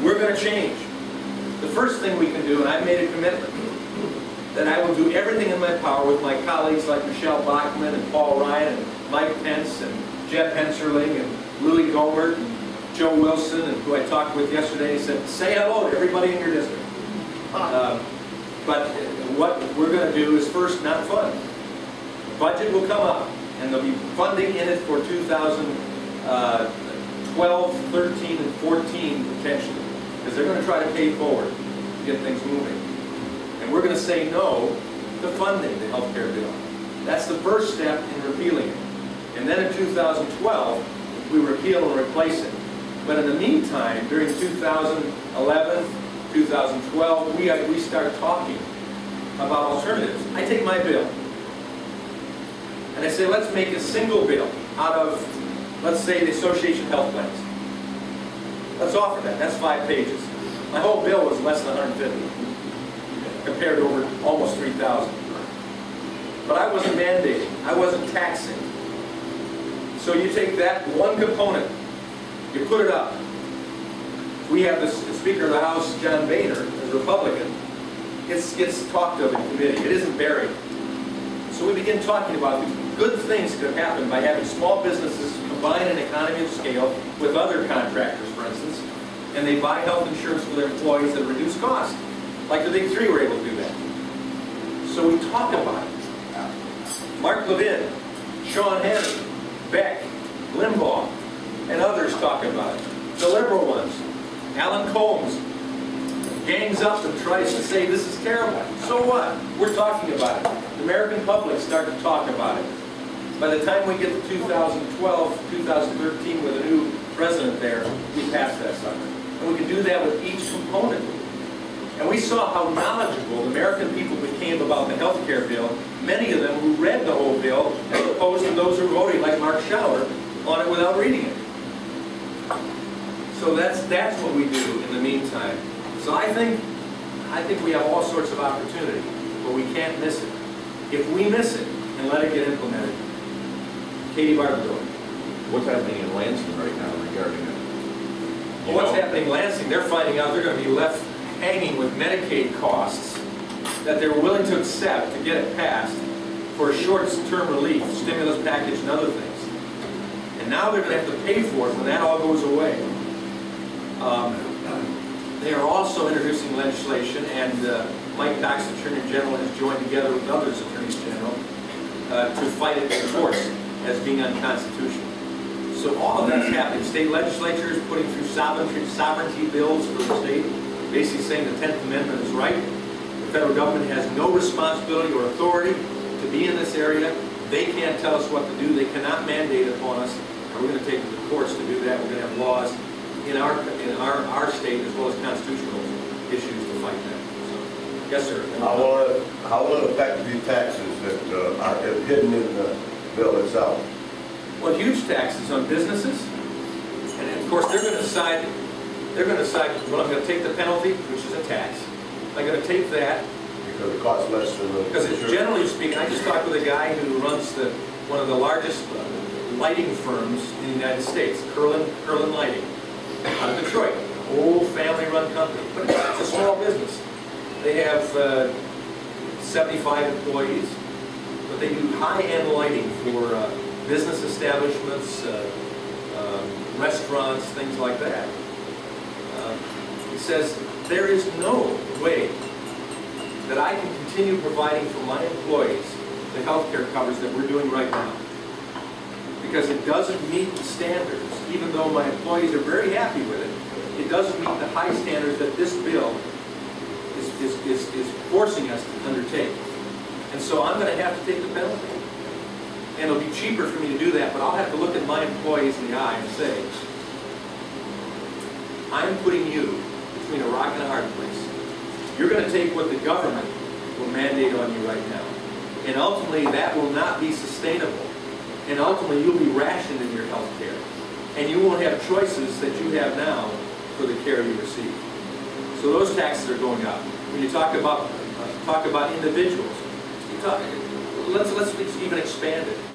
we're going to change. The first thing we can do, and I've made a commitment, that I will do everything in my power with my colleagues like Michelle Bachmann and Paul Ryan and Mike Pence and Jeb Henserling and Louie Gohmert and Joe Wilson, and who I talked with yesterday. He said, say hello to everybody in your district. But what we're going to do is first not fund. The budget will come up, and there'll be funding in it for 2012, 13, and 14 potentially, because they're going to try to pay forward to get things moving. And we're going to say no to funding the health care bill. That's the first step in repealing it. And then in 2012, we repeal and replace it. But in the meantime, during 2011, 2012, we start talking about alternatives. I take my bill, and I say, let's make a single bill out of, let's say, the Association of Health Plans. Let's offer that. That's 5 pages. My whole bill was less than 150, compared to over almost 3,000. But I wasn't mandating. I wasn't taxing. So you take that one component, you put it up. We have the Speaker of the House, John Boehner, as a Republican. It gets talked of in committee. It isn't buried. So we begin talking about the good things that have happened by having small businesses combine an economy of scale with other contractors, for instance, and they buy health insurance for their employees at a reduced cost. Like the Big Three were able to do that. So we talk about it. Mark Levin, Sean Hannity, Beck, Limbaugh, and others talk about it. The liberal ones, Alan Combs, gangs up and tries to say this is terrible. So what? We're talking about it. The American public start to talk about it. By the time we get to 2012, 2013 with a new president there, we pass that sucker. And we can do that with each component. And we saw how knowledgeable the American people became about the health care bill, many of them who read the whole bill, as opposed to those who were voting, like Mark Schauer, on it without reading it. So that's what we do in the meantime. So I think we have all sorts of opportunity, but we can't miss it. If we miss it and let it get implemented, Katie Barber. What's happening in Lansing right now regarding it? Well, what's happening in Lansing? They're finding out they're going to be left hanging with Medicaid costs that they were willing to accept to get it passed for a short-term relief, stimulus package, and other things. And now they're going to have to pay for it when that all goes away. They are also introducing legislation, and Mike Cox, Attorney General, has joined together with others Attorneys General to fight it in courts as being unconstitutional. So all of that's happening. State legislatures putting through sovereignty bills for the state, basically saying the 10th Amendment is right. The federal government has no responsibility or authority to be in this area. They can't tell us what to do. They cannot mandate upon us. And we're going to take it to the courts to do that. We're going to have laws in our state as well as constitutional issues to fight that. So, yes, sir. How will it affect the taxes that are hidden in the bill itself? Well, huge taxes on businesses, and of course they're going to decide. Well, I'm going to take the penalty, which is a tax. I'm going to take that because it costs less than the. Because it's, generally speaking, I just talked with a guy who runs one of the largest lighting firms in the United States, Curlin Lighting, out of Detroit, old family-run company, but it's a small business. They have 75 employees, but they do high-end lighting for business establishments, restaurants, things like that. He says, there is no way that I can continue providing for my employees the health care coverage that we're doing right now. Because it doesn't meet the standards, even though my employees are very happy with it, it doesn't meet the high standards that this bill is forcing us to undertake. And so I'm going to have to take the penalty. And it'll be cheaper for me to do that, but I'll have to look at my employees in the eye and say, I'm putting you between a rock and a hard place. You're going to take what the government will mandate on you right now. And ultimately, that will not be sustainable. And ultimately, you'll be rationed in your health care. And you won't have choices that you have now for the care you receive. So those taxes are going up. When you talk about individuals, let's even expand it.